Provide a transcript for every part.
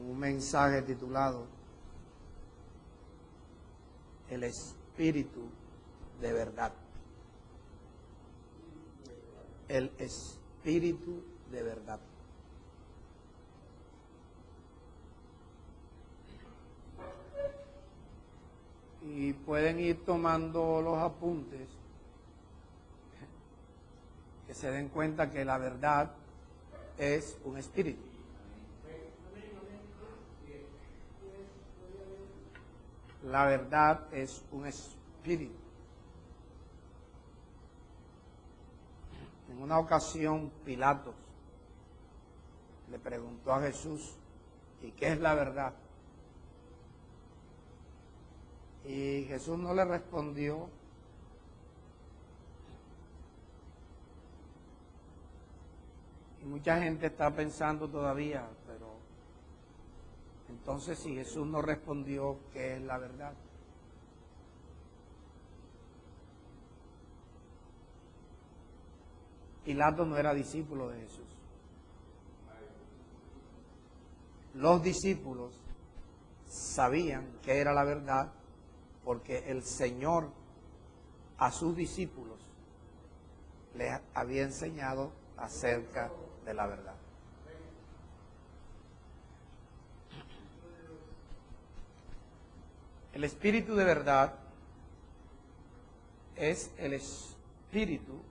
un mensaje titulado El Espíritu de Verdad. El Espíritu de Verdad. Y pueden ir tomando los apuntes, que se den cuenta que la verdad es un espíritu. La verdad es un espíritu. En una ocasión Pilatos le preguntó a Jesús, ¿y qué es la verdad? Y Jesús no le respondió. Y mucha gente está pensando todavía, pero entonces si Jesús no respondió, ¿qué es la verdad? Pilato no era discípulo de Jesús. Los discípulos sabían qué era la verdad porque el Señor a sus discípulos les había enseñado acerca de la verdad. El espíritu de verdad es el espíritu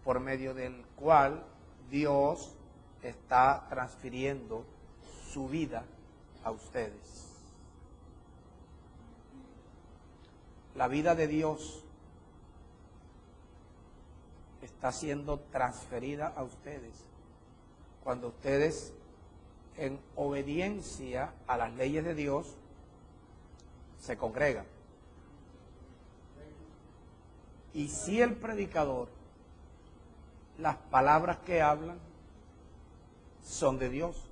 por medio del cual Dios está transfiriendo su vida a ustedes. La vida de Dios está siendo transferida a ustedes cuando ustedes, en obediencia a las leyes de Dios, se congregan. Y si el predicador, las palabras que hablan son de Dios,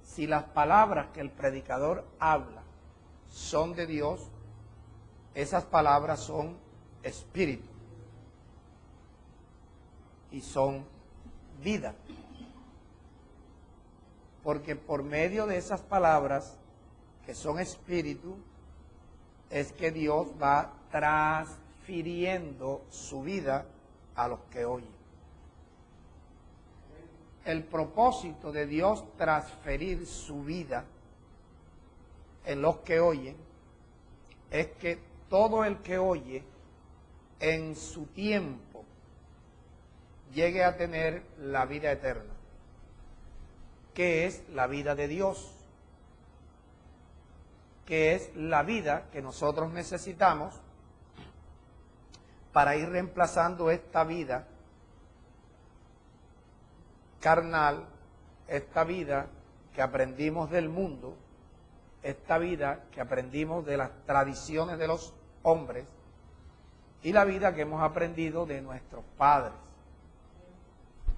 si las palabras que el predicador habla son de Dios, esas palabras son espíritu y son vida. Porque por medio de esas palabras que son espíritu, es que Dios va transfiriendo su vida a los que oyen. El propósito de Dios transferir su vida en los que oyen es que todo el que oye en su tiempo llegue a tener la vida eterna, que es la vida de Dios, que es la vida que nosotros necesitamos para ir reemplazando esta vida carnal, esta vida que aprendimos del mundo, esta vida que aprendimos de las tradiciones de los hombres y la vida que hemos aprendido de nuestros padres.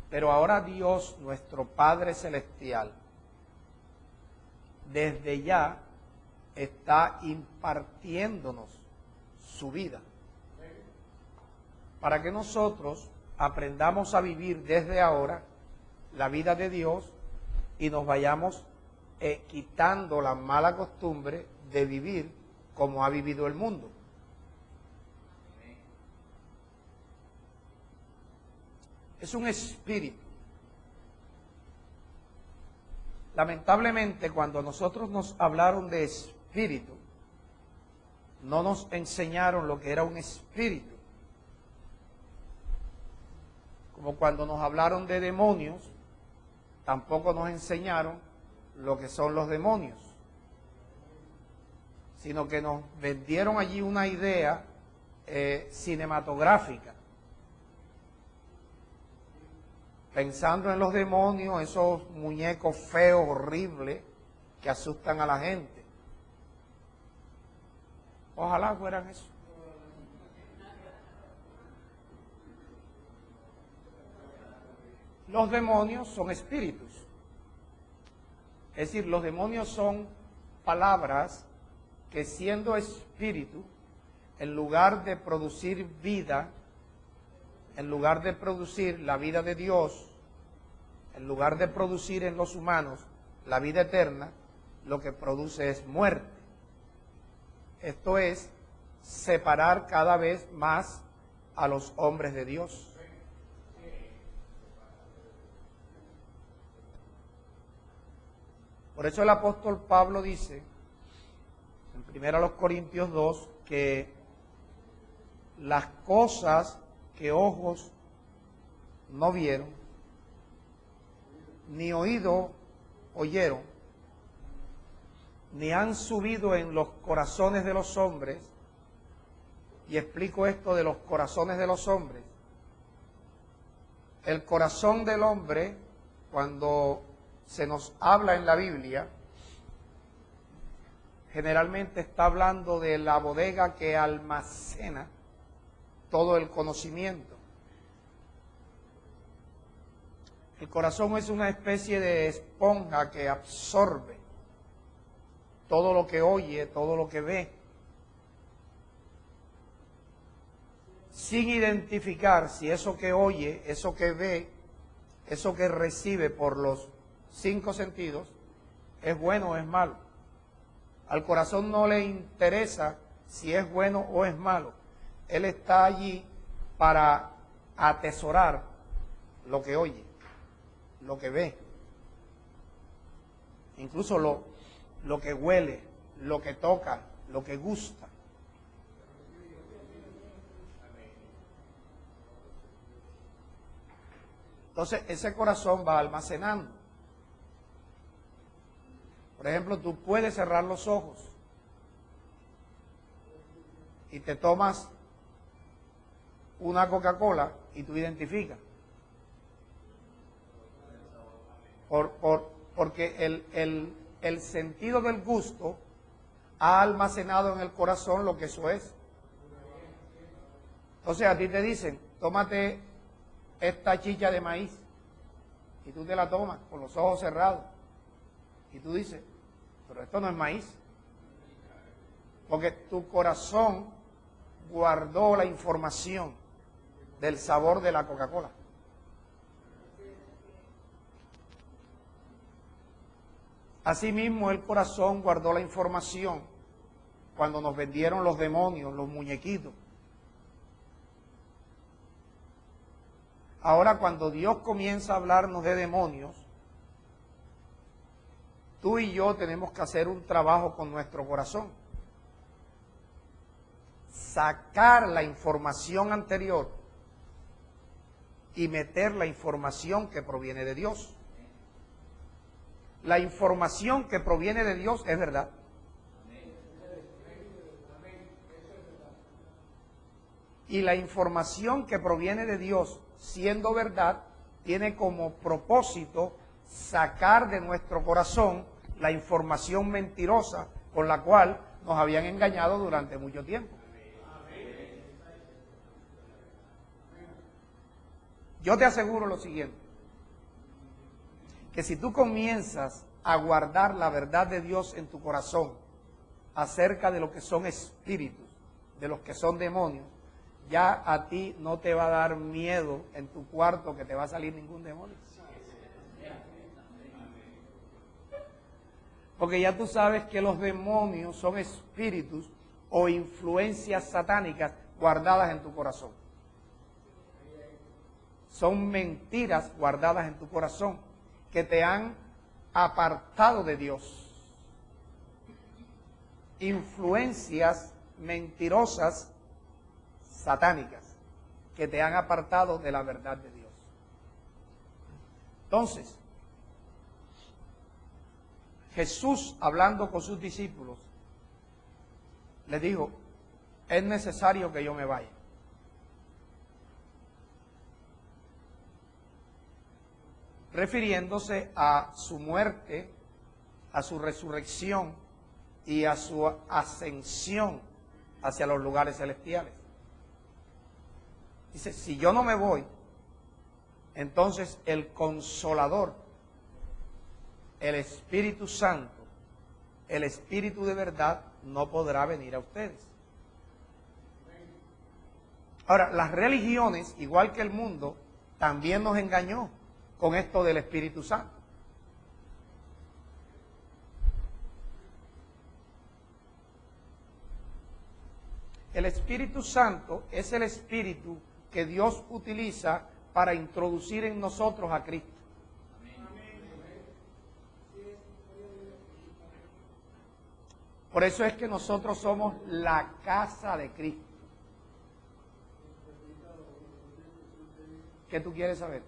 Pero ahora Dios, nuestro Padre Celestial, desde ya está impartiéndonos su vida para que nosotros aprendamos a vivir desde ahora la vida de Dios y nos vayamos quitando la mala costumbre de vivir como ha vivido el mundo. Es un espíritu. Lamentablemente, cuando nosotros nos hablaron de espíritu, no nos enseñaron lo que era un espíritu. Como cuando nos hablaron de demonios, tampoco nos enseñaron lo que son los demonios, sino que nos vendieron allí una idea cinematográfica, pensando en los demonios, esos muñecos feos, horribles, que asustan a la gente. Ojalá fueran eso. Los demonios son espíritus. Es decir, los demonios son palabras que, siendo espíritu, en lugar de producir vida, en lugar de producir la vida de Dios, en lugar de producir en los humanos la vida eterna, lo que produce es muerte. Esto es separar cada vez más a los hombres de Dios. Por eso el apóstol Pablo dice en 1 Corintios 2 que las cosas que ojos no vieron, ni oído oyeron, ni han subido en los corazones de los hombres, y explico esto de los corazones de los hombres. El corazón del hombre, cuando se nos habla en la Biblia, generalmente está hablando de la bodega que almacena todo el conocimiento. El corazón es una especie de esponja que absorbe todo lo que oye, todo lo que ve, sin identificar si eso que oye, eso que ve, eso que recibe por los 5 sentidos, es bueno o es malo. Al corazón no le interesa si es bueno o es malo. Él está allí para atesorar lo que oye, lo que ve, incluso lo que huele, lo que toca, lo que gusta. Entonces ese corazón va almacenando. Por ejemplo, tú puedes cerrar los ojos y te tomas una Coca-Cola y tú identificas. Porque el sentido del gusto ha almacenado en el corazón lo que eso es. Entonces a ti te dicen, tómate esta chicha de maíz, y tú te la tomas con los ojos cerrados, y tú dices, pero esto no es maíz, porque tu corazón guardó la información del sabor de la Coca-Cola. Asimismo, el corazón guardó la información cuando nos vendieron los demonios, los muñequitos. Ahora, cuando Dios comienza a hablarnos de demonios, tú y yo tenemos que hacer un trabajo con nuestro corazón. Sacar la información anterior y meter la información que proviene de Dios. La información que proviene de Dios es verdad. Y la información que proviene de Dios, siendo verdad, tiene como propósito sacar de nuestro corazón la información mentirosa con la cual nos habían engañado durante mucho tiempo. Yo te aseguro lo siguiente, que si tú comienzas a guardar la verdad de Dios en tu corazón acerca de lo que son espíritus, de los que son demonios, ya a ti no te va a dar miedo en tu cuarto que te va a salir ningún demonio. Porque ya tú sabes que los demonios son espíritus o influencias satánicas guardadas en tu corazón. Son mentiras guardadas en tu corazón que te han apartado de Dios. Influencias mentirosas satánicas que te han apartado de la verdad de Dios. Entonces, Jesús, hablando con sus discípulos, les dijo, es necesario que yo me vaya. Refiriéndose a su muerte, a su resurrección y a su ascensión hacia los lugares celestiales. Dice, si yo no me voy, entonces el Consolador, el Espíritu Santo, el Espíritu de verdad, no podrá venir a ustedes. Ahora, las religiones, igual que el mundo, también nos engañó con esto del Espíritu Santo. El Espíritu Santo es el Espíritu que Dios utiliza para introducir en nosotros a Cristo. Por eso es que nosotros somos la casa de Cristo. ¿Qué tú quieres saber?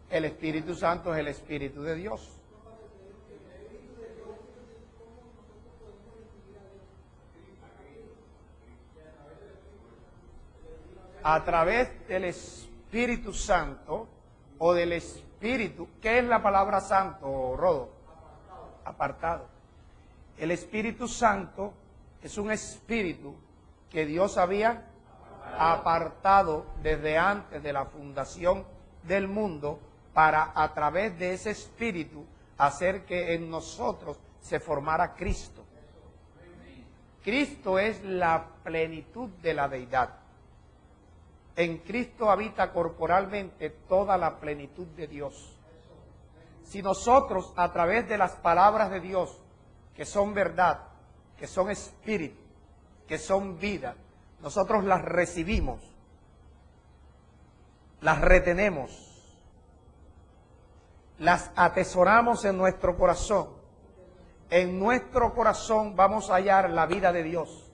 El Espíritu Santo es el Espíritu de Dios. A través del Espíritu Santo o del Espíritu. ¿Qué es la palabra santo, Rodo? Apartado. El Espíritu Santo es un espíritu que Dios había apartado desde antes de la fundación del mundo para, a través de ese espíritu, hacer que en nosotros se formara Cristo. Cristo es la plenitud de la deidad. En Cristo habita corporalmente toda la plenitud de Dios. Si nosotros, a través de las palabras de Dios, que son verdad, que son espíritu, que son vida, nosotros las recibimos, las retenemos, las atesoramos en nuestro corazón. En nuestro corazón vamos a hallar la vida de Dios.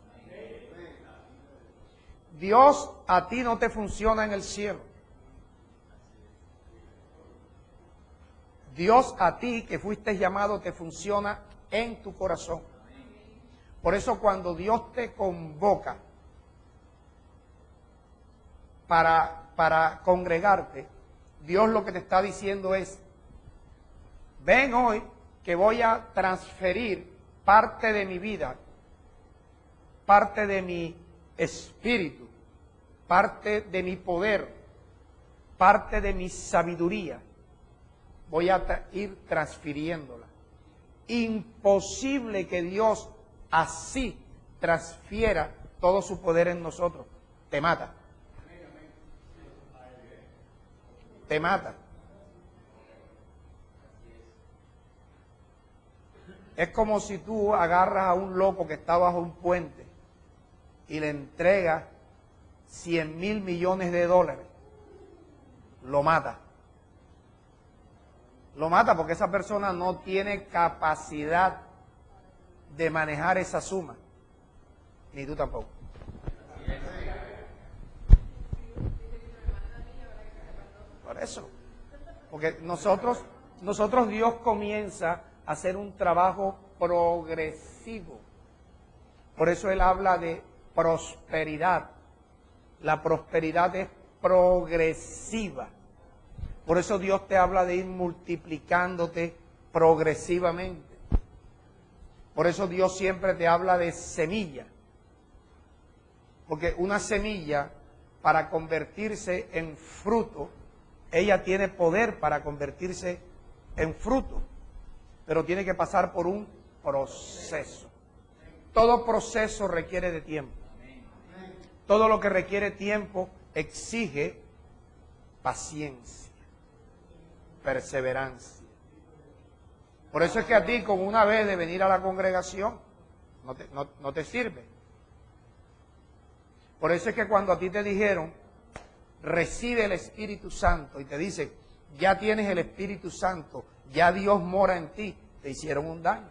Dios a ti no te funciona en el cielo. Dios a ti que fuiste llamado te funciona en tu corazón. Por eso cuando Dios te convoca para congregarte, Dios lo que te está diciendo es: ven hoy que voy a transferir parte de mi vida, parte de mi espíritu, parte de mi poder, parte de mi sabiduría. Voy a ir transfiriéndola. Imposible que Dios así transfiera todo su poder en nosotros. Te mata. Te mata. Es como si tú agarras a un loco que está bajo un puente y le entregas 100.000 millones de dólares. Lo mata. Lo mata porque esa persona no tiene capacidad de manejar esa suma. Ni tú tampoco. Por eso. Porque nosotros Dios comienza a hacer un trabajo progresivo. Por eso Él habla de prosperidad. La prosperidad es progresiva. Por eso Dios te habla de ir multiplicándote progresivamente. Por eso Dios siempre te habla de semilla. Porque una semilla, para convertirse en fruto, ella tiene poder para convertirse en fruto. Pero tiene que pasar por un proceso. Todo proceso requiere de tiempo. Todo lo que requiere tiempo exige paciencia, perseverancia. Por eso es que a ti, con una vez de venir a la congregación, no te sirve. Por eso es que cuando a ti te dijeron, recibe el Espíritu Santo, y te dicen, ya tienes el Espíritu Santo, ya Dios mora en ti, te hicieron un daño.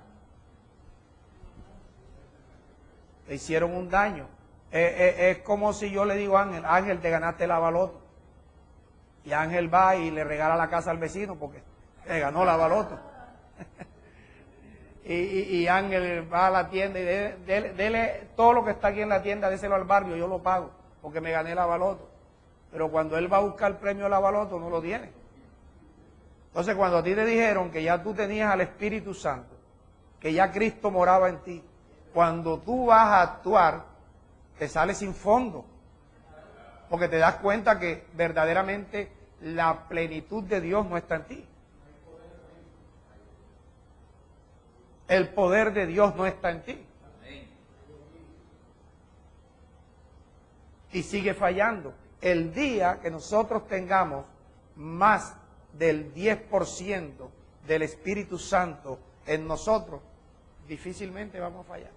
Te hicieron un daño. Es como si yo le digo a Ángel, Ángel, te ganaste la baloto. Y Ángel va y le regala la casa al vecino porque le ganó la baloto. y Ángel va a la tienda y dele todo lo que está aquí en la tienda, déselo al barrio, yo lo pago porque me gané la baloto. Pero cuando él va a buscar el premio de la baloto, no lo tiene. Entonces, cuando a ti te dijeron que ya tú tenías al Espíritu Santo, que ya Cristo moraba en ti, cuando tú vas a actuar, te sales sin fondo, porque te das cuenta que verdaderamente la plenitud de Dios no está en ti. El poder de Dios no está en ti. Y sigue fallando. El día que nosotros tengamos más del 10% del Espíritu Santo en nosotros, difícilmente vamos a fallar.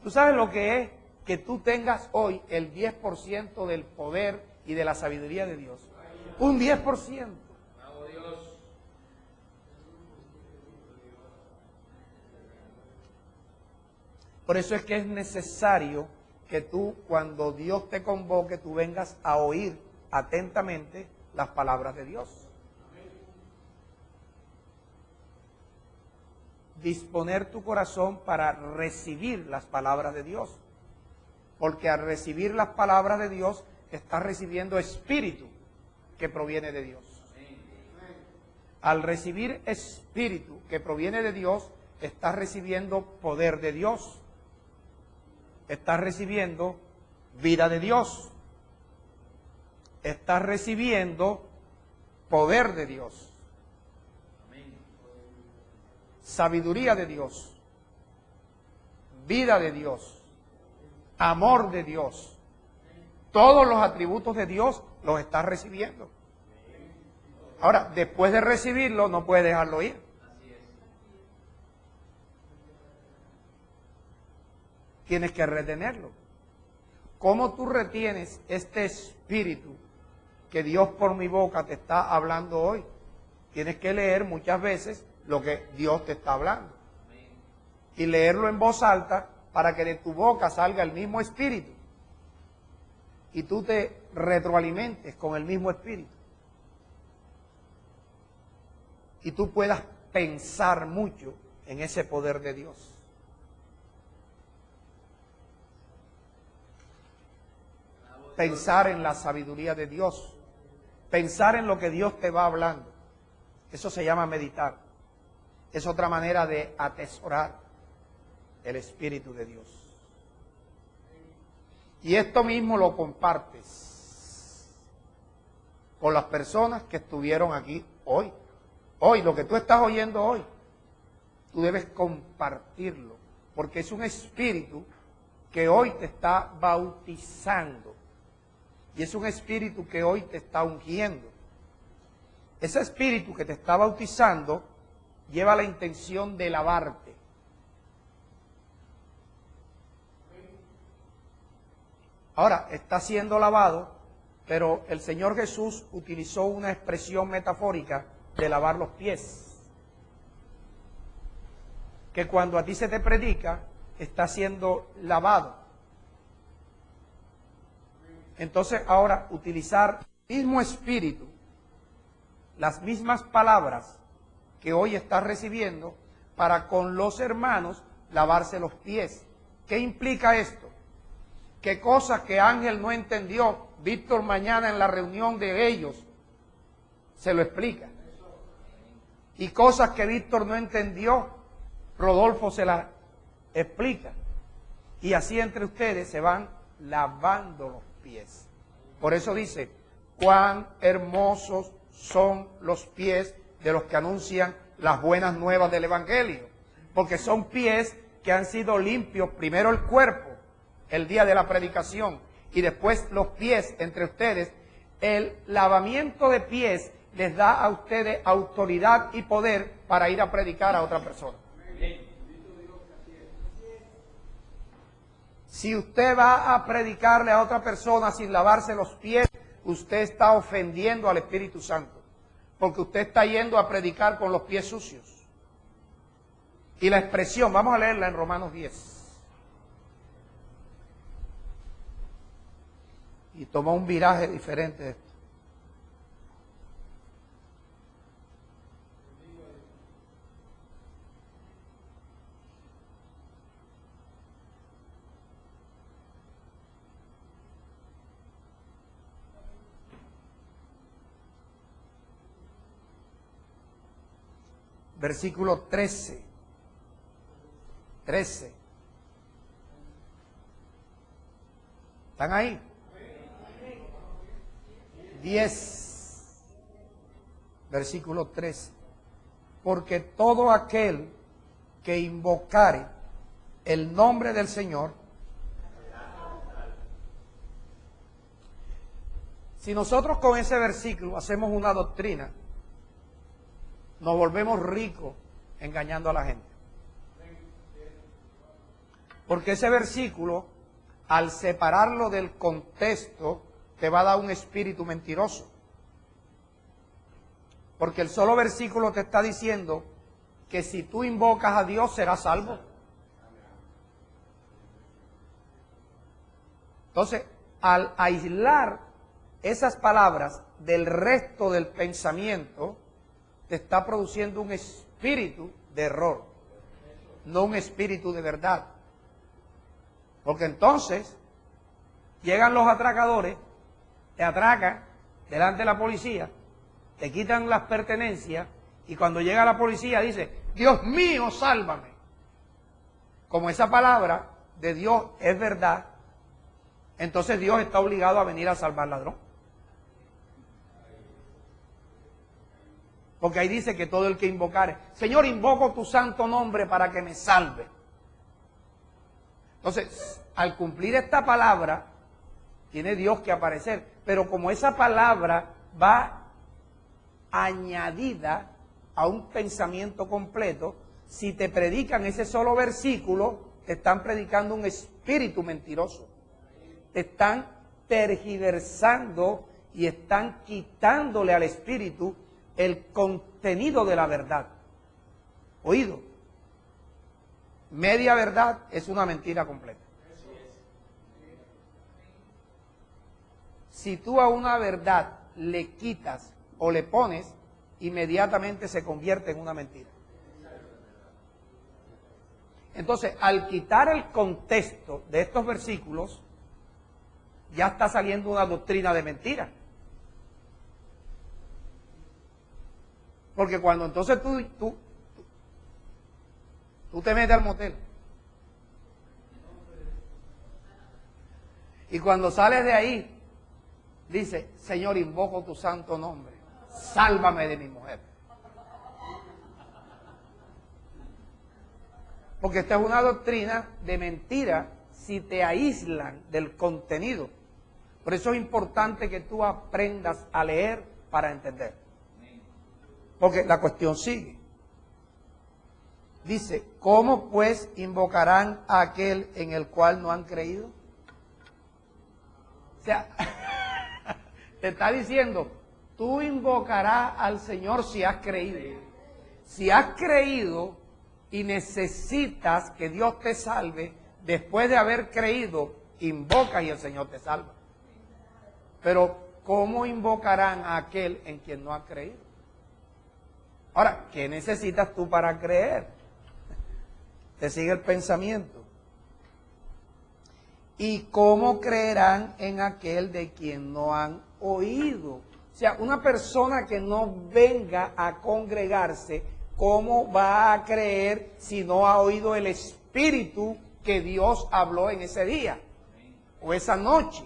¿Tú sabes lo que es que tú tengas hoy el 10% del poder y de la sabiduría de Dios? Un 10%. Por eso es que es necesario que tú, cuando Dios te convoque, tú vengas a oír atentamente las palabras de Dios. Disponer tu corazón para recibir las palabras de Dios. Porque al recibir las palabras de Dios, estás recibiendo espíritu que proviene de Dios. Al recibir espíritu que proviene de Dios, estás recibiendo poder de Dios. Estás recibiendo vida de Dios. Estás recibiendo poder de Dios. Sabiduría de Dios. Vida de Dios. Amor de Dios. Todos los atributos de Dios los estás recibiendo. Ahora, después de recibirlo, no puedes dejarlo ir. Tienes que retenerlo. ¿Cómo tú retienes este espíritu que Dios por mi boca te está hablando hoy? Tienes que leer muchas veces lo que Dios te está hablando. Y leerlo en voz alta para que de tu boca salga el mismo espíritu. Y tú te retroalimentes con el mismo espíritu. Y tú puedas pensar mucho en ese poder de Dios. Pensar en la sabiduría de Dios. Pensar en lo que Dios te va hablando. Eso se llama meditar. Es otra manera de atesorar el Espíritu de Dios. Y esto mismo lo compartes con las personas que estuvieron aquí hoy. Hoy, lo que tú estás oyendo hoy, tú debes compartirlo. Porque es un espíritu que hoy te está bautizando. Y es un espíritu que hoy te está ungiendo. Ese espíritu que te está bautizando lleva la intención de lavarte. Ahora, está siendo lavado, pero el Señor Jesús utilizó una expresión metafórica de lavar los pies. Que cuando a ti se te predica, está siendo lavado. Entonces ahora utilizar el mismo espíritu, las mismas palabras que hoy estás recibiendo para con los hermanos lavarse los pies. ¿Qué implica esto? Que cosas que Ángel no entendió, Víctor mañana en la reunión de ellos se lo explica. Y cosas que Víctor no entendió, Rodolfo se las explica. Y así entre ustedes se van lavando los pies. Por eso dice, cuán hermosos son los pies de los que anuncian las buenas nuevas del Evangelio. Porque son pies que han sido limpios, primero el cuerpo, el día de la predicación, y después los pies entre ustedes. El lavamiento de pies les da a ustedes autoridad y poder para ir a predicar a otra persona. Si usted va a predicarle a otra persona sin lavarse los pies, usted está ofendiendo al Espíritu Santo. Porque usted está yendo a predicar con los pies sucios. Y la expresión, vamos a leerla en Romanos 10. Y toma un viraje diferente de esto. Versículo 13. 13. ¿Están ahí? 10. Versículo 13. Porque todo aquel que invocare el nombre del Señor Si nosotros con ese versículo hacemos una doctrina, nos volvemos ricos engañando a la gente. Porque ese versículo, al separarlo del contexto, te va a dar un espíritu mentiroso. Porque el solo versículo te está diciendo que si tú invocas a Dios serás salvo. Entonces, al aislar esas palabras del resto del pensamiento, te está produciendo un espíritu de error, no un espíritu de verdad. Porque entonces llegan los atracadores, te atracan delante de la policía, te quitan las pertenencias y cuando llega la policía dice, Dios mío, sálvame. Como esa palabra de Dios es verdad, entonces Dios está obligado a venir a salvar al ladrón. Porque ahí dice que todo el que invocare, Señor, invoco tu santo nombre para que me salve. Entonces, al cumplir esta palabra, tiene Dios que aparecer. Pero como esa palabra va añadida a un pensamiento completo, si te predican ese solo versículo, te están predicando un espíritu mentiroso. Te están tergiversando y están quitándole al espíritu el contenido de la verdad. Oído, media verdad es una mentira completa. Si tú a una verdad le quitas o le pones, inmediatamente se convierte en una mentira. Entonces, al quitar el contexto de estos versículos, ya está saliendo una doctrina de mentira. Porque cuando entonces tú te metes al motel y cuando sales de ahí, dice, Señor, invoco tu santo nombre, sálvame de mi mujer. Porque esta es una doctrina de mentira si te aíslan del contenido. Por eso es importante que tú aprendas a leer para entender. Porque la cuestión sigue. Dice, ¿cómo pues invocarán a aquel en el cual no han creído? O sea, te está diciendo, tú invocarás al Señor si has creído. Si has creído y necesitas que Dios te salve, después de haber creído, invoca y el Señor te salva. Pero, ¿cómo invocarán a aquel en quien no han creído? Ahora, ¿qué necesitas tú para creer? Te sigue el pensamiento. ¿Y cómo creerán en aquel de quien no han oído? O sea, una persona que no venga a congregarse, ¿cómo va a creer si no ha oído el Espíritu que Dios habló en ese día o esa noche?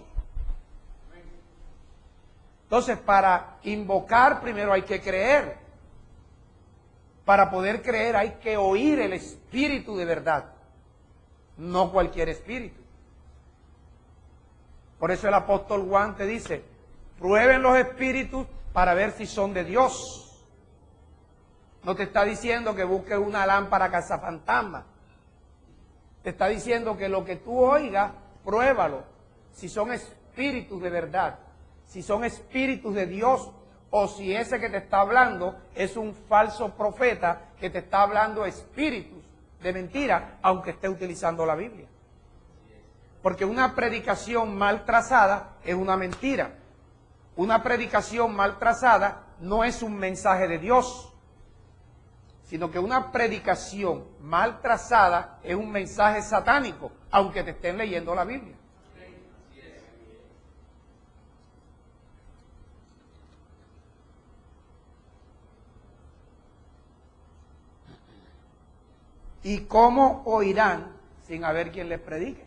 Entonces, para invocar primero hay que creer. Para poder creer hay que oír el espíritu de verdad, no cualquier espíritu. Por eso el apóstol Juan te dice, prueben los espíritus para ver si son de Dios. No te está diciendo que busques una lámpara cazafantasma. Te está diciendo que lo que tú oigas, pruébalo. Si son espíritus de verdad, si son espíritus de Dios, o si ese que te está hablando es un falso profeta que te está hablando espíritus de mentira, aunque esté utilizando la Biblia. Porque una predicación mal trazada es una mentira. Una predicación mal trazada no es un mensaje de Dios, sino que una predicación mal trazada es un mensaje satánico, aunque te estén leyendo la Biblia. ¿Y cómo oirán sin haber quien les predique?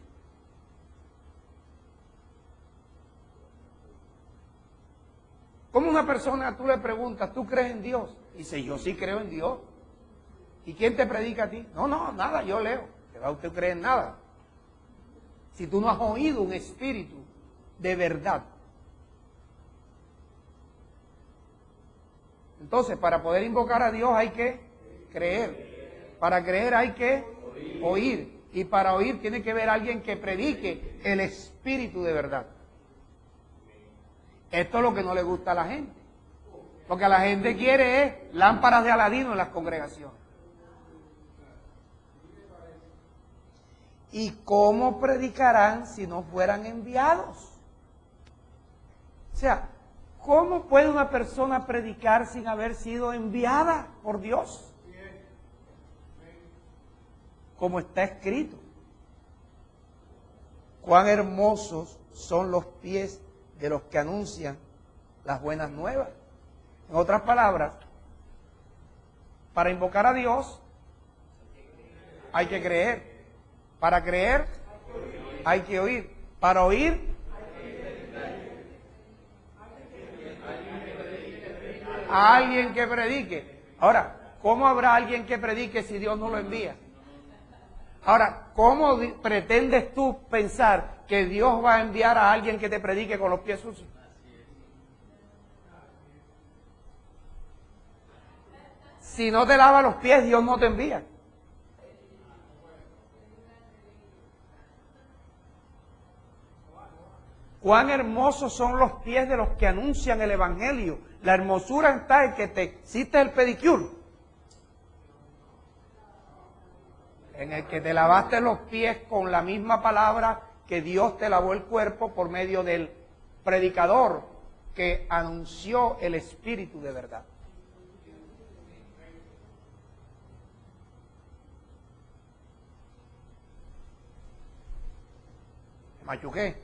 ¿Cómo una persona tú le preguntas, ¿tú crees en Dios? Y dice, yo sí creo en Dios. ¿Y quién te predica a ti? No, nada, yo leo. ¿Qué va usted cree en nada? Si tú no has oído un espíritu de verdad. Entonces, para poder invocar a Dios hay que creer. Para creer hay que oír. Y para oír tiene que ver alguien que predique el Espíritu de verdad. Esto es lo que no le gusta a la gente. Lo que la gente quiere es lámparas de Aladino en las congregaciones. ¿Y cómo predicarán si no fueran enviados? O sea, ¿cómo puede una persona predicar sin haber sido enviada por Dios? Como está escrito. Cuán hermosos son los pies de los que anuncian las buenas nuevas. En otras palabras, para invocar a Dios hay que creer. Para creer hay que oír. Para oír a alguien que predique. Ahora, ¿cómo habrá alguien que predique si Dios no lo envía? Ahora, ¿cómo pretendes tú pensar que Dios va a enviar a alguien que te predique con los pies sucios? Si no te lava los pies, Dios no te envía. Cuán hermosos son los pies de los que anuncian el Evangelio. La hermosura está en que te hiciste el pedicure, en el que te lavaste los pies con la misma palabra que Dios te lavó el cuerpo por medio del predicador que anunció el Espíritu de verdad. ¿Me machuqué?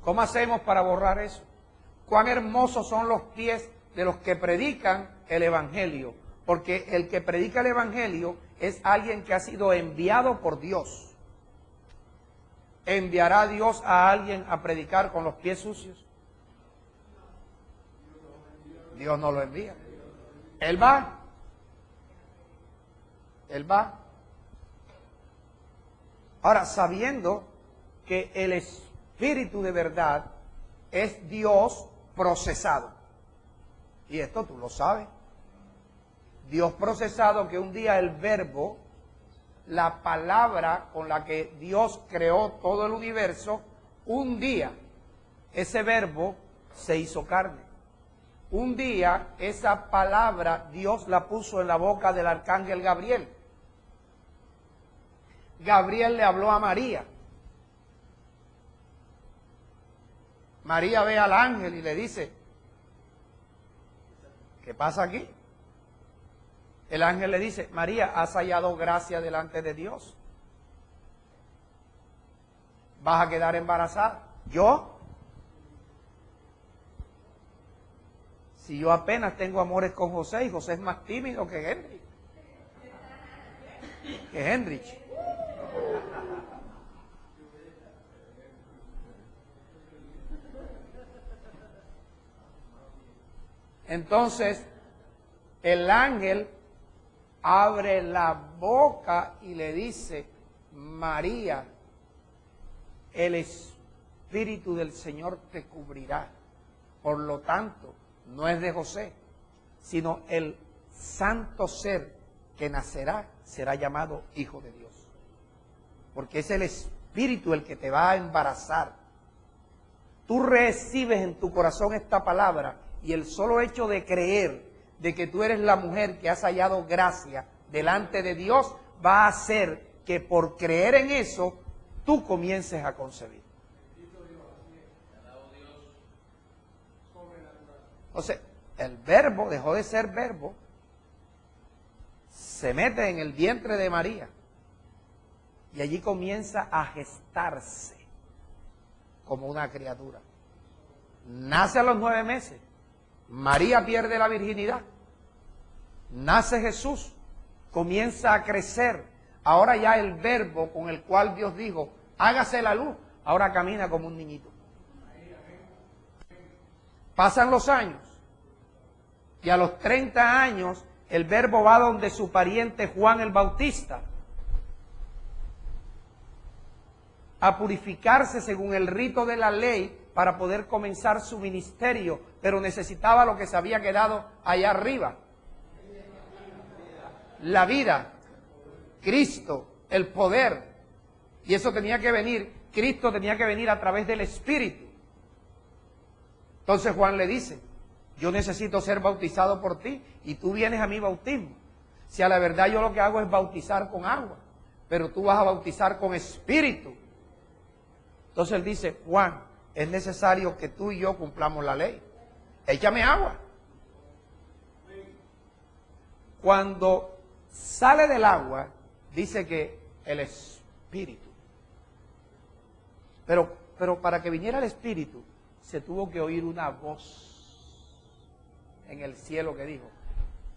¿Cómo hacemos para borrar eso? Cuán hermosos son los pies de los que predican el Evangelio. Porque el que predica el Evangelio es alguien que ha sido enviado por Dios. ¿Enviará Dios a alguien a predicar con los pies sucios? Dios no lo envía. Él va. Él va. Ahora, sabiendo que el Espíritu de verdad es Dios procesado. Y esto tú lo sabes. Dios procesado, que un día el verbo, la palabra con la que Dios creó todo el universo, un día ese verbo se hizo carne. Un día esa palabra Dios la puso en la boca del arcángel Gabriel. Gabriel le habló a María. María ve al ángel y le dice, ¿qué pasa aquí? El ángel le dice, María, has hallado gracia delante de Dios. Vas a quedar embarazada. ¿Yo? Si yo apenas tengo amores con José y José es más tímido que Henry. Que Henrich. Entonces, el ángel abre la boca y le dice, María, el Espíritu del Señor te cubrirá. Por lo tanto, no es de José, sino el santo ser que nacerá será llamado Hijo de Dios. Porque es el Espíritu el que te va a embarazar. Tú recibes en tu corazón esta palabra y el solo hecho de creer de que tú eres la mujer que has hallado gracia delante de Dios va a hacer que por creer en eso tú comiences a concebir. O sea, el verbo dejó de ser verbo, se mete en el vientre de María y allí comienza a gestarse como una criatura. Nace a los 9 meses. María pierde la virginidad. Nace Jesús. Comienza a crecer. Ahora ya el verbo con el cual Dios dijo, hágase la luz, ahora camina como un niñito. Pasan los años. Y a los 30 años el verbo va donde su pariente Juan el Bautista. a purificarse según el rito de la ley para poder comenzar su ministerio, pero necesitaba lo que se había quedado allá arriba. La vida, Cristo, el poder. Y eso tenía que venir, Cristo tenía que venir a través del Espíritu. Entonces Juan le dice, yo necesito ser bautizado por ti y tú vienes a mi bautismo. Si a la verdad yo lo que hago es bautizar con agua, pero tú vas a bautizar con Espíritu. Entonces él dice, Juan, es necesario que tú y yo cumplamos la ley. Échame agua. Cuando sale del agua, dice que el Espíritu. Pero para que viniera el Espíritu, se tuvo que oír una voz en el cielo que dijo,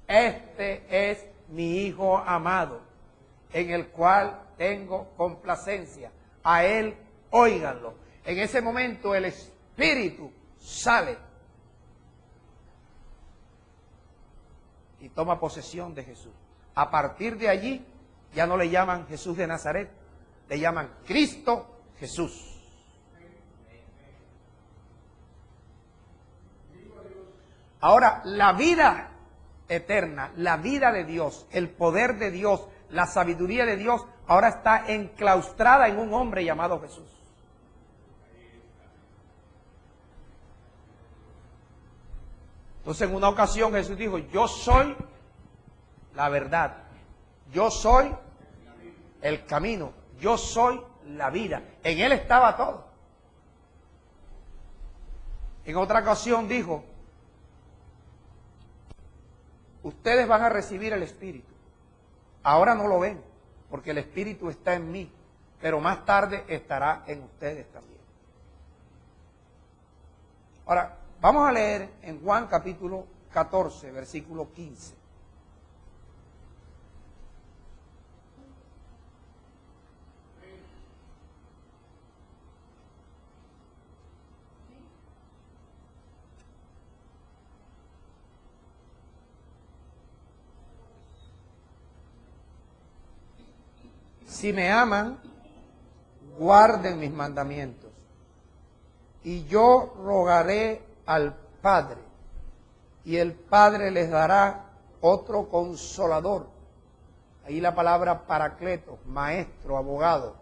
este es mi Hijo amado, en el cual tengo complacencia. A él óiganlo. En ese momento el Espíritu sale y toma posesión de Jesús. A partir de allí ya no le llaman Jesús de Nazaret, le llaman Cristo Jesús. Ahora, la vida eterna, la vida de Dios, el poder de Dios, la sabiduría de Dios, ahora está enclaustrada en un hombre llamado Jesús. Entonces, en una ocasión Jesús dijo, yo soy la verdad, yo soy el camino, yo soy la vida. En Él estaba todo. En otra ocasión dijo, ustedes van a recibir el Espíritu. Ahora no lo ven, porque el Espíritu está en mí, pero más tarde estará en ustedes también. Ahora, vamos a leer en Juan capítulo 14, versículo 15. Si me aman, guarden mis mandamientos. Y yo rogaré al Padre, y el Padre les dará otro consolador. Ahí la palabra paracleto, maestro, abogado,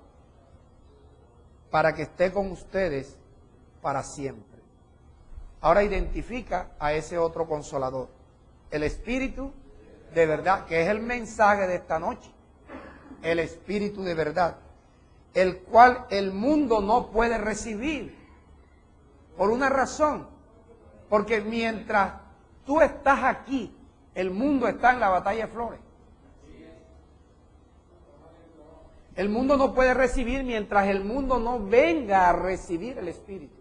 para que esté con ustedes para siempre. Ahora identifica a ese otro consolador, el Espíritu de verdad, que es el mensaje de esta noche. El Espíritu de verdad, el cual el mundo no puede recibir, por una razón, porque mientras tú estás aquí, el mundo está en la batalla de Flores. El mundo no puede recibir mientras el mundo no venga a recibir el Espíritu.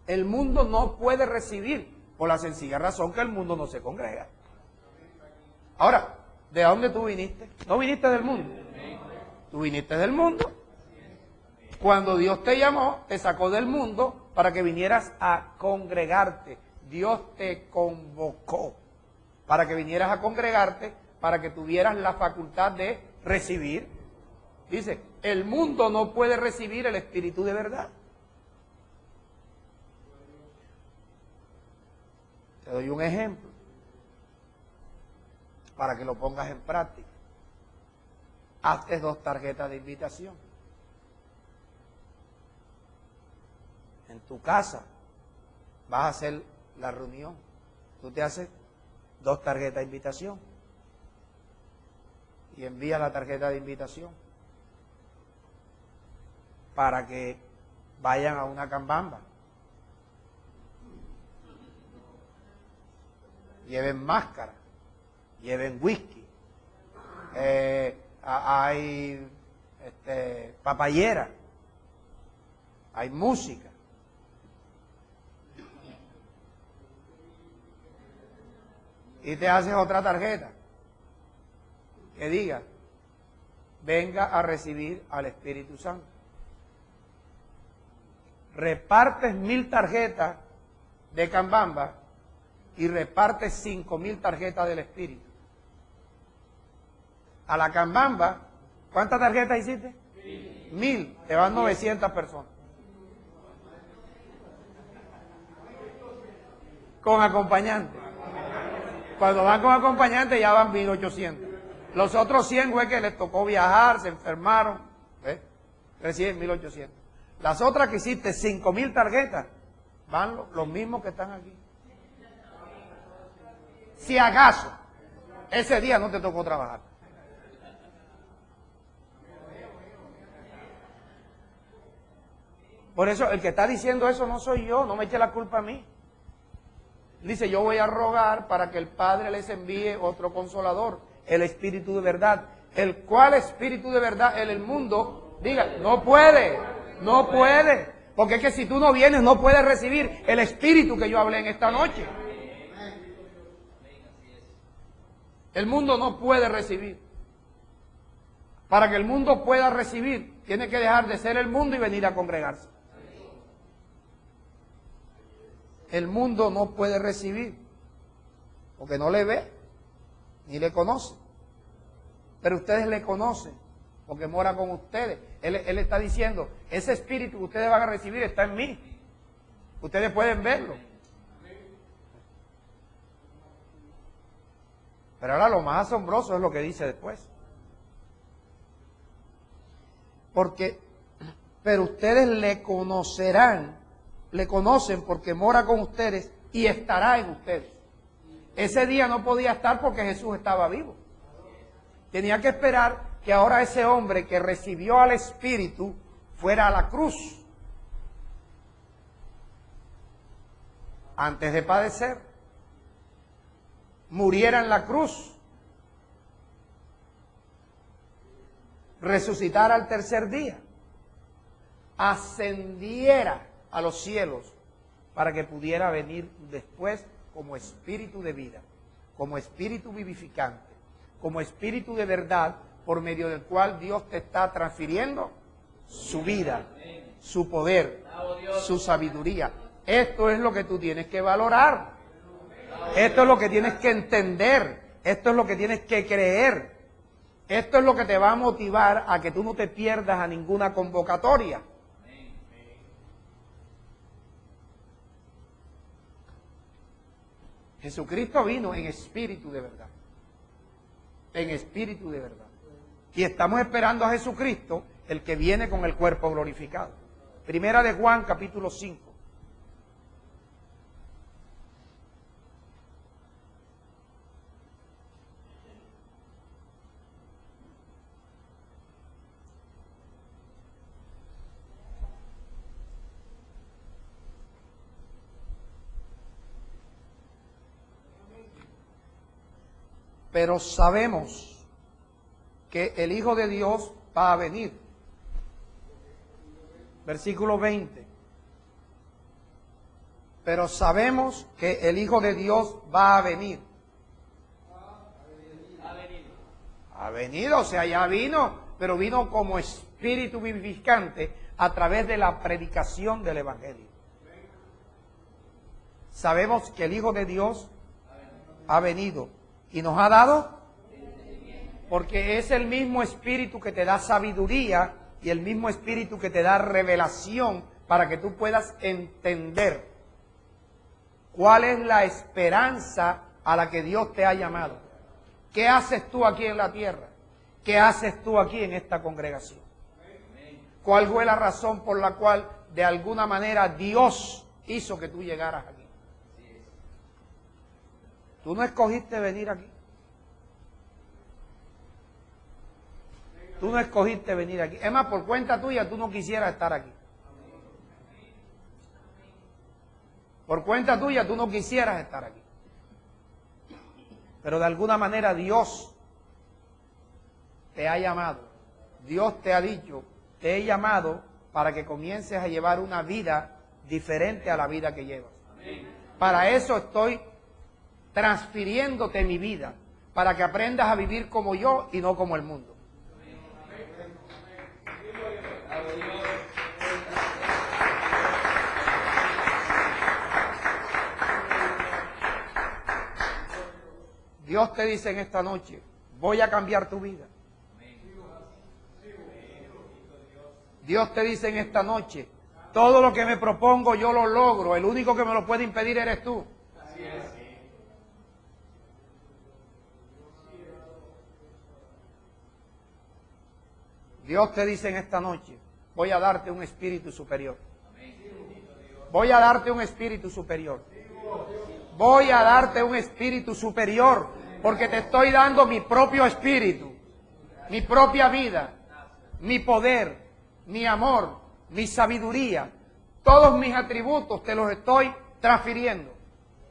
El mundo no puede recibir, por la sencilla razón que el mundo no se congrega. Ahora, ¿de dónde tú viniste? ¿No viniste del mundo? Tú viniste del mundo. Cuando Dios te llamó, te sacó del mundo para que vinieras a congregarte. Dios te convocó para que vinieras a congregarte, para que tuvieras la facultad de recibir. Dice, el mundo no puede recibir el Espíritu de verdad. Te doy un ejemplo para que lo pongas en práctica. Hazte 2 tarjetas de invitación. En tu casa vas a hacer la reunión. Tú te haces 2 tarjetas de invitación y envías la tarjeta de invitación para que vayan a una cambamba. Lleven máscara. Lleven whisky, hay papayera, hay música. Y te haces otra tarjeta que diga, venga a recibir al Espíritu Santo. Repartes 1000 tarjetas de cambamba y repartes 5000 tarjetas del Espíritu. A la cambamba, ¿Cuántas tarjetas hiciste? 1000. Te van 900 personas. Con acompañante. Cuando van con acompañante ya van 1800. Los otros 100 güey que les tocó viajar, se enfermaron, reciben 1800. Las otras que hiciste, 5000 tarjetas, van los mismos que están aquí. Si acaso, ese día no te tocó trabajar. Por eso, el que está diciendo eso no soy yo, no me eche la culpa a mí. Dice, yo voy a rogar para que el Padre les envíe otro consolador, el Espíritu de verdad. El cual Espíritu de verdad en el mundo, diga, no puede. Porque es que si tú no vienes, no puedes recibir el Espíritu que yo hablé en esta noche. El mundo no puede recibir. Para que el mundo pueda recibir, tiene que dejar de ser el mundo y venir a congregarse. El mundo no puede recibir, porque no le ve, ni le conoce. Pero ustedes le conocen, porque mora con ustedes. Él está diciendo, ese espíritu que ustedes van a recibir está en mí. Ustedes pueden verlo. Pero ahora lo más asombroso es lo que dice después. Pero ustedes le conocerán. Le conocen porque mora con ustedes y estará en ustedes. Ese día no podía estar porque Jesús estaba vivo. Tenía que esperar que ahora ese hombre que recibió al Espíritu fuera a la cruz. Antes de padecer. Muriera en la cruz. Resucitara al tercer día. Ascendiera a los cielos para que pudiera venir después como espíritu de vida, como espíritu vivificante, como espíritu de verdad, por medio del cual Dios te está transfiriendo su vida, su poder, su sabiduría. Esto es lo que tú tienes que valorar. Esto es lo que tienes que entender. Esto es lo que tienes que creer. Esto es lo que te va a motivar a que tú no te pierdas a ninguna convocatoria. Jesucristo vino en espíritu de verdad. En espíritu de verdad. Y estamos esperando a Jesucristo, el que viene con el cuerpo glorificado. Primera de Juan, capítulo 5. Pero sabemos que el Hijo de Dios va a venir. Versículo 20. Pero sabemos que el Hijo de Dios va a venir. Ha venido, o sea, ya vino, pero vino como espíritu vivificante a través de la predicación del Evangelio. Sabemos que el Hijo de Dios ha venido. Y nos ha dado, porque es el mismo espíritu que te da sabiduría y el mismo espíritu que te da revelación para que tú puedas entender cuál es la esperanza a la que Dios te ha llamado. ¿Qué haces tú aquí en la tierra? ¿Qué haces tú aquí en esta congregación? ¿Cuál fue la razón por la cual de alguna manera Dios hizo que tú llegaras aquí? Tú no escogiste venir aquí. Tú no escogiste venir aquí. Es más, por cuenta tuya, tú no quisieras estar aquí. Por cuenta tuya, tú no quisieras estar aquí. Pero de alguna manera Dios te ha llamado. Dios te ha dicho, te he llamado para que comiences a llevar una vida diferente a la vida que llevas. Para eso estoy transfiriéndote mi vida, para que aprendas a vivir como yo y no como el mundo. Dios te dice en esta noche, voy a cambiar tu vida. Dios te dice en esta noche, todo lo que me propongo yo lo logro, el único que me lo puede impedir eres tú. Así es. Dios te dice en esta noche, voy a darte un espíritu superior. Voy a darte un espíritu superior. Voy a darte un espíritu superior, porque te estoy dando mi propio espíritu, mi propia vida, mi poder, mi amor, mi sabiduría. Todos mis atributos te los estoy transfiriendo.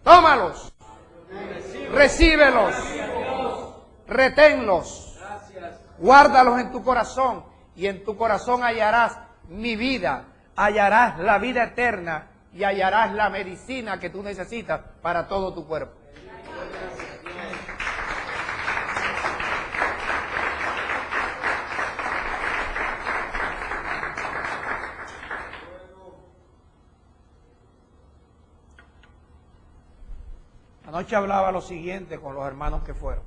Tómalos, recíbelos, reténlos, guárdalos en tu corazón, y en tu corazón hallarás mi vida, hallarás la vida eterna y hallarás la medicina que tú necesitas para todo tu cuerpo. Anoche hablaba lo siguiente con los hermanos que fueron.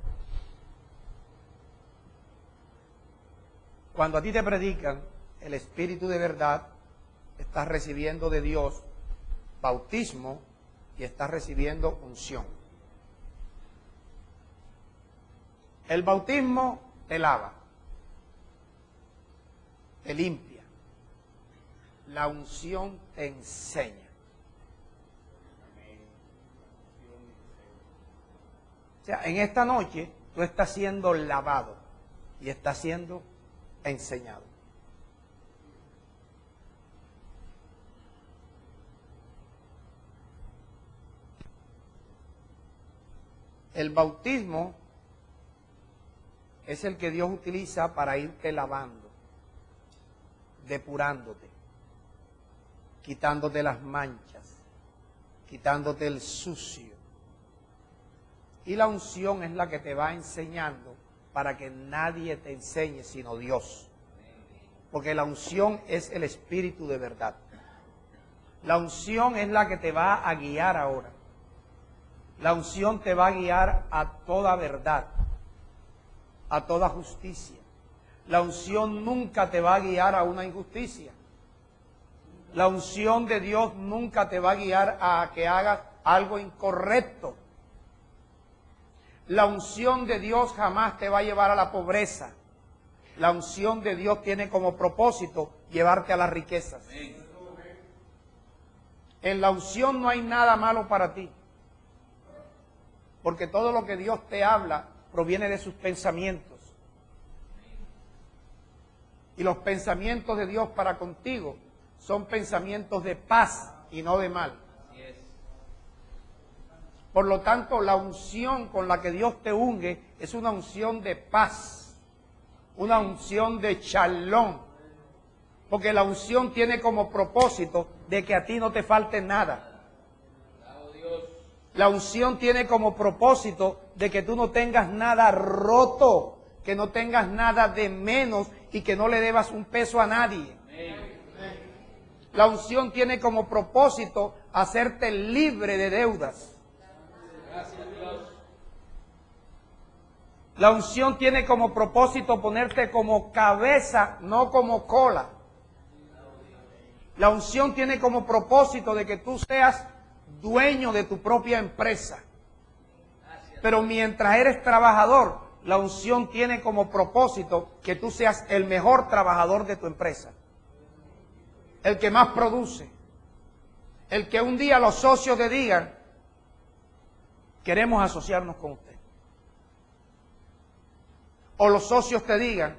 Cuando a ti te predican el Espíritu de verdad, estás recibiendo de Dios bautismo y estás recibiendo unción. El bautismo te lava, te limpia. La unción te enseña. O sea, en esta noche tú estás siendo lavado y estás siendo enseñado. El bautismo es el que Dios utiliza para irte lavando, depurándote, quitándote las manchas, quitándote el sucio. Y la unción es la que te va enseñando para que nadie te enseñe sino Dios. Porque la unción es el Espíritu de verdad. La unción es la que te va a guiar ahora. La unción te va a guiar a toda verdad, a toda justicia. La unción nunca te va a guiar a una injusticia. La unción de Dios nunca te va a guiar a que hagas algo incorrecto. La unción de Dios jamás te va a llevar a la pobreza. La unción de Dios tiene como propósito llevarte a las riquezas. En la unción no hay nada malo para ti. Porque todo lo que Dios te habla proviene de sus pensamientos. Y los pensamientos de Dios para contigo son pensamientos de paz y no de mal. Por lo tanto, la unción con la que Dios te unge es una unción de paz, una unción de shalom. Porque la unción tiene como propósito de que a ti no te falte nada. La unción tiene como propósito de que tú no tengas nada roto, que no tengas nada de menos y que no le debas un peso a nadie. La unción tiene como propósito hacerte libre de deudas. La unción tiene como propósito ponerte como cabeza, no como cola. La unción tiene como propósito de que tú seas dueño de tu propia empresa. Pero mientras eres trabajador, la unción tiene como propósito que tú seas el mejor trabajador de tu empresa. El que más produce. El que un día los socios te digan, queremos asociarnos con usted. O los socios te digan,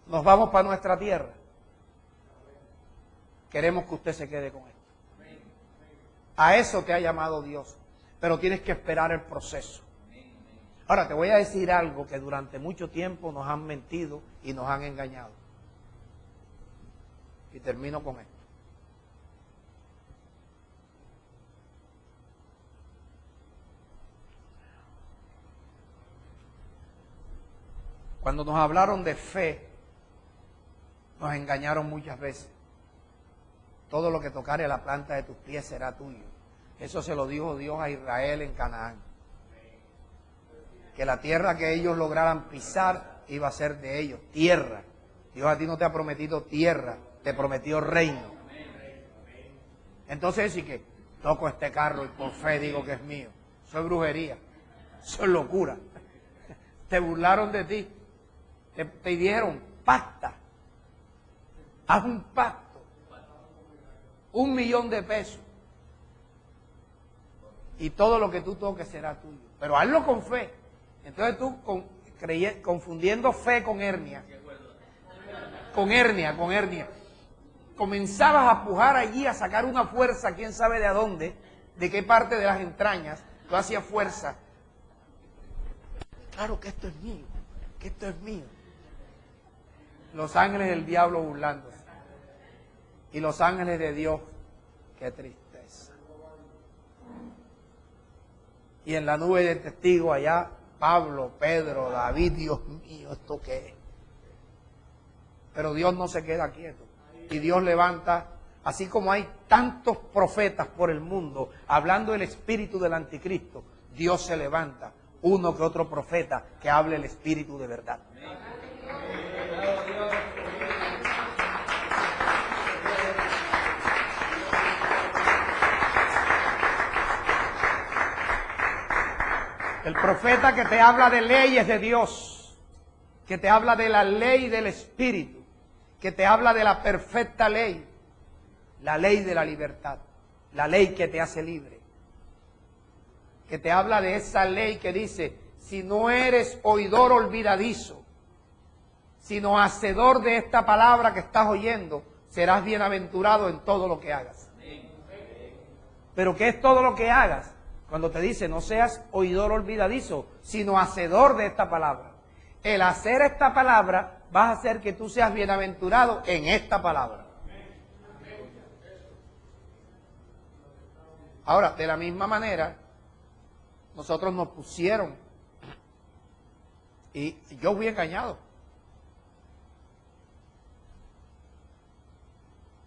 nos vamos para nuestra tierra. Queremos que usted se quede con esto. A eso te ha llamado Dios. Pero tienes que esperar el proceso. Ahora te voy a decir algo que durante mucho tiempo nos han mentido y nos han engañado. Y termino con esto. Cuando nos hablaron de fe, nos engañaron muchas veces. Todo lo que tocare la planta de tus pies será tuyo. Eso se lo dijo Dios a Israel en Canaán. Que la tierra que ellos lograran pisar iba a ser de ellos, tierra Dios a ti no te ha prometido tierra, te prometió reino. Entonces sí que toco este carro y por fe digo que es mío. Eso es brujería, eso es locura. Te burlaron de ti, te dieron pacta. Haz un pacto, 1 millón de pesos. Y todo lo que tú toques será tuyo. Pero hazlo con fe. Entonces tú confundiendo fe con hernia. Con hernia. Comenzabas a pujar allí, a sacar una fuerza, quién sabe de a dónde, de qué parte de las entrañas, tú hacías fuerza. Claro que esto es mío, que esto es mío. Los ángeles del diablo burlándose. Y los ángeles de Dios, qué tristeza. Y en la nube de testigos allá, Pablo, Pedro, David, Dios mío, ¿esto qué es? Pero Dios no se queda quieto. Y Dios levanta, así como hay tantos profetas por el mundo hablando del espíritu del anticristo, Dios se levanta uno que otro profeta que hable el espíritu de verdad. El profeta que te habla de leyes de Dios, que te habla de la ley del espíritu, que te habla de la perfecta ley, la ley de la libertad, la ley que te hace libre, que te habla de esa ley que dice, si no eres oidor olvidadizo, sino hacedor de esta palabra que estás oyendo, serás bienaventurado en todo lo que hagas. ¿Pero qué es todo lo que hagas? Cuando te dice, no seas oidor olvidadizo, sino hacedor de esta palabra. El hacer esta palabra va a hacer que tú seas bienaventurado en esta palabra. Ahora, de la misma manera, nosotros nos pusieron, y yo fui engañado.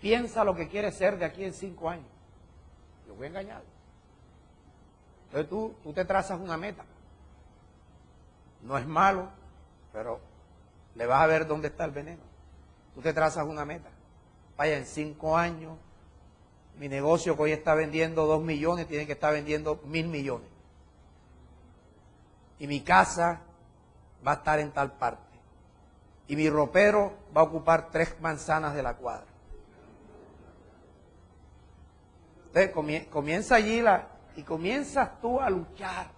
Piensa lo que quieres ser de aquí en 5 años. Yo fui engañado. Entonces tú te trazas una meta. No es malo, pero le vas a ver dónde está el veneno. Tú te trazas una meta. Vaya, en 5 años, mi negocio que hoy está vendiendo 2 millones, tiene que estar vendiendo 1.000 millones. Y mi casa va a estar en tal parte. Y mi ropero va a ocupar 3 manzanas de la cuadra. Entonces comienza allí y comienzas tú a luchar,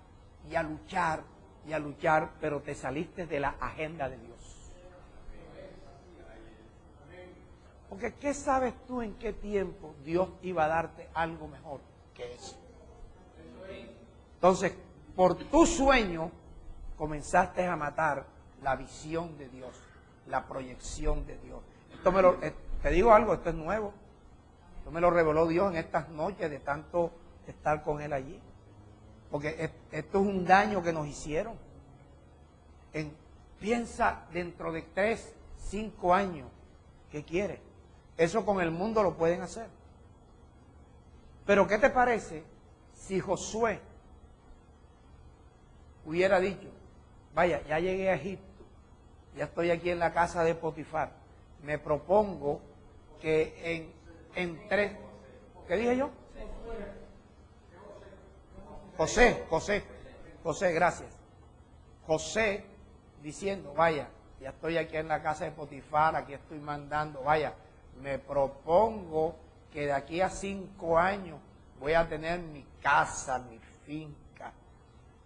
y a luchar, y a luchar, pero te saliste de la agenda de Dios. Porque ¿qué sabes tú en qué tiempo Dios iba a darte algo mejor que eso? Entonces, por tu sueño, comenzaste a matar la visión de Dios, la proyección de Dios. Te digo algo, esto es nuevo. Esto me lo reveló Dios en estas noches de tanto estar con Él allí. Porque esto es un daño que nos hicieron. Piensa dentro de 3, 5 años, ¿qué quieres? Eso con el mundo lo pueden hacer. Pero ¿qué te parece si Josué hubiera dicho, vaya, ya llegué a Egipto, ya estoy aquí en la casa de Potifar, me propongo que en 3, ¿qué dije yo? José, gracias. José diciendo, vaya, ya estoy aquí en la casa de Potifar, aquí estoy mandando, vaya, me propongo que de aquí a 5 años voy a tener mi casa, mi finca.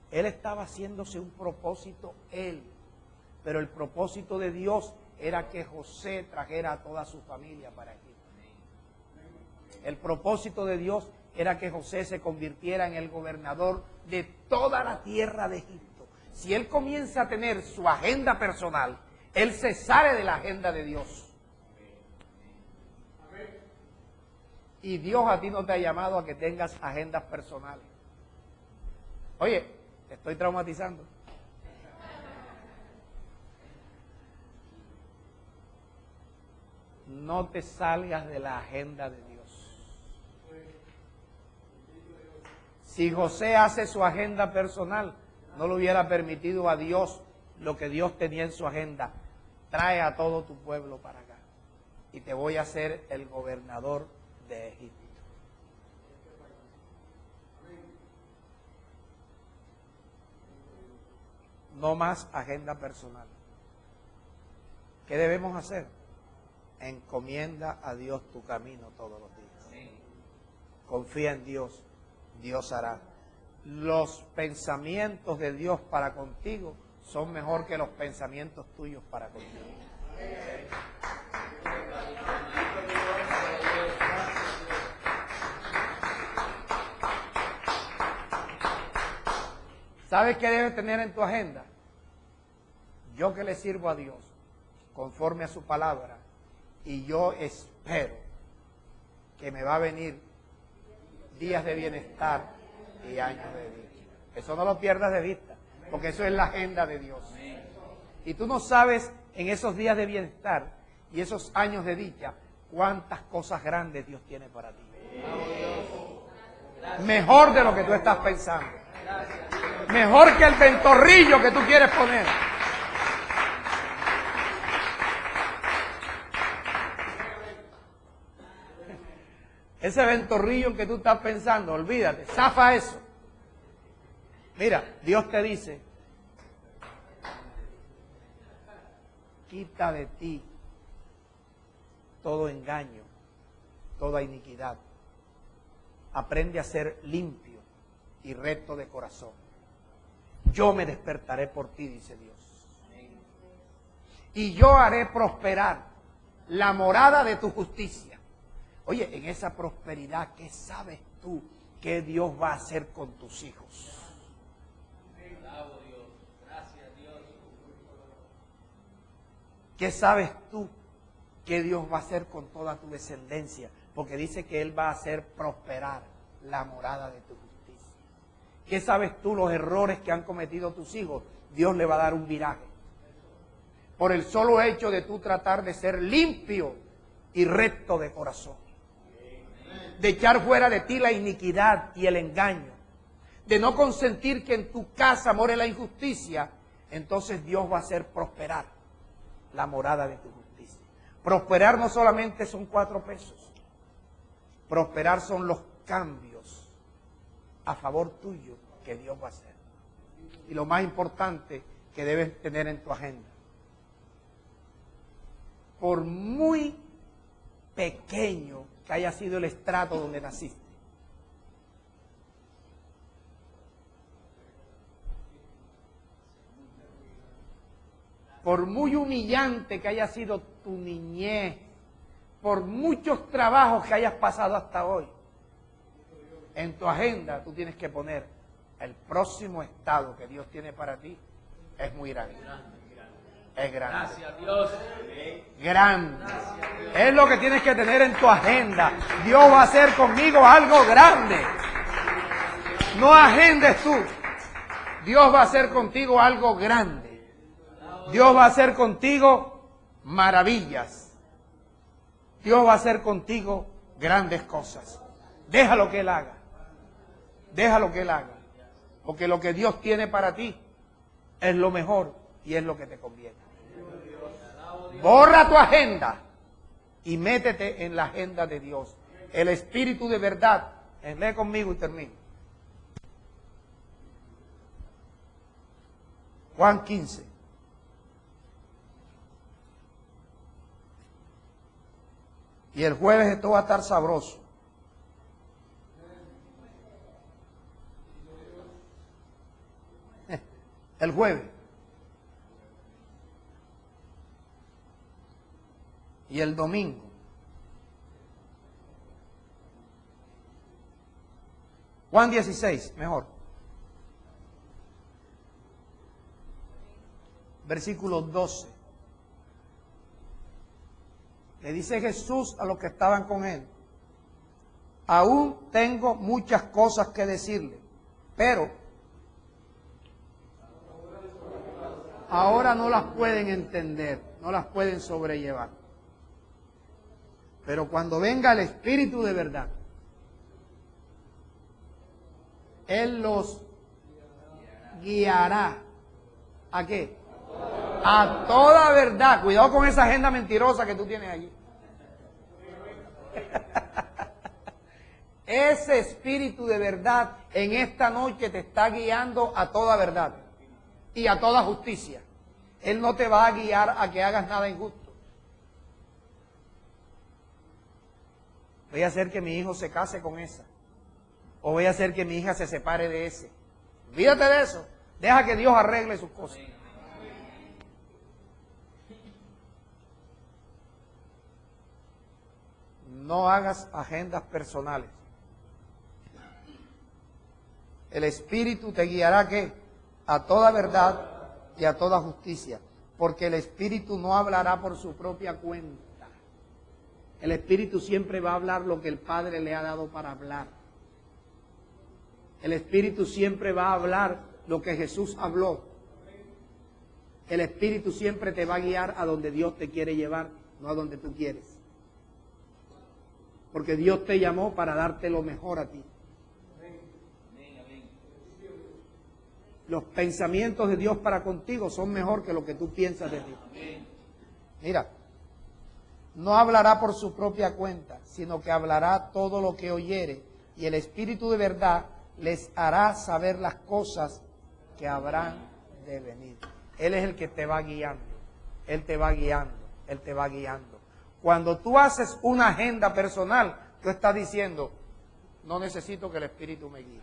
Él estaba haciéndose un propósito, pero el propósito de Dios era que José trajera a toda su familia para Egipto. El propósito de Dios era que José se convirtiera en el gobernador de toda la tierra de Egipto. Si él comienza a tener su agenda personal, él se sale de la agenda de Dios. Y Dios a ti no te ha llamado a que tengas agendas personales. Oye, te estoy traumatizando. No te salgas de la agenda de Dios. Si José hace su agenda personal, no le hubiera permitido a Dios lo que Dios tenía en su agenda. trae a todo tu pueblo para acá y te voy a hacer el gobernador de Egipto. No más agenda personal. ¿Qué debemos hacer? Encomienda a Dios tu camino todos los días. Confía en Dios, Dios hará. Los pensamientos de Dios para contigo son mejor que los pensamientos tuyos para contigo. ¿Sabes qué debes tener en tu agenda? Yo que le sirvo a Dios conforme a su palabra, y yo espero que me va a venir días de bienestar y años de dicha. Eso no lo pierdas de vista, porque eso es la agenda de Dios. Y tú no sabes en esos días de bienestar y esos años de dicha cuántas cosas grandes Dios tiene para ti. Mejor de lo que tú estás pensando. Mejor que el ventorrillo que tú quieres poner. Ese ventorrillo en que tú estás pensando, olvídate, zafa eso. Mira, Dios te dice, quita de ti todo engaño, toda iniquidad. Aprende a ser limpio y recto de corazón. Yo me despertaré por ti, dice Dios. Y yo haré prosperar la morada de tu justicia. Oye, en esa prosperidad, ¿qué sabes tú que Dios va a hacer con tus hijos? ¿Qué sabes tú que Dios va a hacer con toda tu descendencia? Porque dice que Él va a hacer prosperar la morada de tu justicia. ¿Qué sabes tú los errores que han cometido tus hijos? Dios le va a dar un viraje. Por el solo hecho de tú tratar de ser limpio y recto de corazón. De echar fuera de ti la iniquidad y el engaño. De no consentir que en tu casa more la injusticia. Entonces Dios va a hacer prosperar la morada de tu justicia. Prosperar no solamente son 4 pesos. Prosperar son los cambios a favor tuyo que Dios va a hacer. Y lo más importante que debes tener en tu agenda. Por muy pequeño que haya sido el estrato donde naciste, por muy humillante que haya sido tu niñez, por muchos trabajos que hayas pasado hasta hoy, en tu agenda tú tienes que poner el próximo estado que Dios tiene para ti. Es muy grande. Es grande. Gracias a Dios. Grande. Es lo que tienes que tener en tu agenda. Dios va a hacer conmigo algo grande. No agendes tú. Dios va a hacer contigo algo grande. Dios va a hacer contigo maravillas. Dios va a hacer contigo grandes cosas. Déjalo que Él haga. Déjalo que Él haga. Porque lo que Dios tiene para ti es lo mejor y es lo que te conviene. Borra tu agenda y métete en la agenda de Dios. El Espíritu de verdad. Lee conmigo y termino. Juan 15. Y el jueves esto va a estar sabroso. El jueves. Y el domingo. Juan 16, mejor. Versículo 12. Le dice Jesús a los que estaban con Él: aún tengo muchas cosas que decirle, pero ahora no las pueden entender, no las pueden sobrellevar. Pero cuando venga el Espíritu de verdad, Él los guiará. ¿A qué? A toda verdad. Cuidado con esa agenda mentirosa que tú tienes allí. Ese espíritu de verdad en esta noche te está guiando a toda verdad y a toda justicia. Él no te va a guiar a que hagas nada injusto. Voy a hacer que mi hijo se case con esa. O voy a hacer que mi hija se separe de ese. Olvídate de eso. Deja que Dios arregle sus cosas. No hagas agendas personales. El Espíritu te guiará ¿qué? A toda verdad y a toda justicia. Porque el Espíritu no hablará por su propia cuenta. El Espíritu siempre va a hablar lo que el Padre le ha dado para hablar. El Espíritu siempre va a hablar lo que Jesús habló. El Espíritu siempre te va a guiar a donde Dios te quiere llevar, no a donde tú quieres. Porque Dios te llamó para darte lo mejor a ti. Los pensamientos de Dios para contigo son mejor que lo que tú piensas de ti. Mira, no hablará por su propia cuenta, sino que hablará todo lo que oyere, y el Espíritu de verdad les hará saber las cosas que habrán de venir. Él es el que te va guiando, Él te va guiando, Él te va guiando. Cuando tú haces una agenda personal, tú estás diciendo, no necesito que el Espíritu me guíe.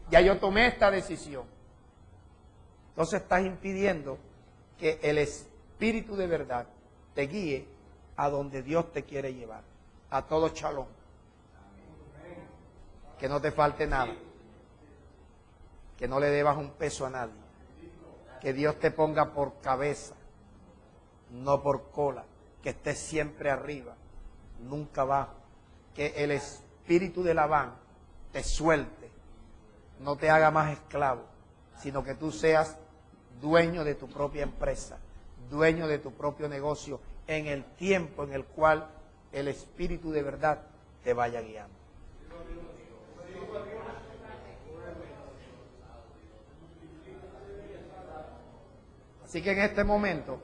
Ya yo tomé esta decisión. Entonces estás impidiendo que el Espíritu de verdad te guíe a donde Dios te quiere llevar. A todo shalom. Que no te falte nada. Que no le debas un peso a nadie. Que Dios te ponga por cabeza, no por cola. Que estés siempre arriba, nunca abajo. Que el Espíritu de Labán te suelte, no te haga más esclavo, sino que tú seas dueño de tu propia empresa, dueño de tu propio negocio, en el tiempo en el cual el Espíritu de verdad te vaya guiando. Así que en este momento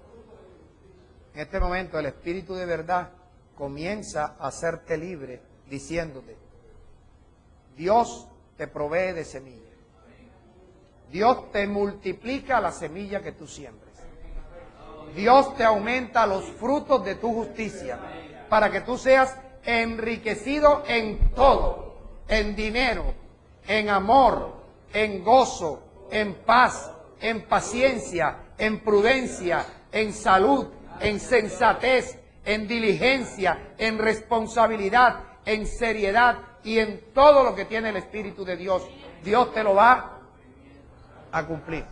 el Espíritu de verdad comienza a hacerte libre diciéndote, Dios te provee de semilla. Dios te multiplica la semilla que tú siembres. Dios te aumenta los frutos de tu justicia para que tú seas enriquecido en todo, en dinero, en amor, en gozo, en paz, en paciencia, en prudencia, en salud, en sensatez, en diligencia, en responsabilidad, en seriedad y en todo lo que tiene el Espíritu de Dios. Dios te lo va a cumplir.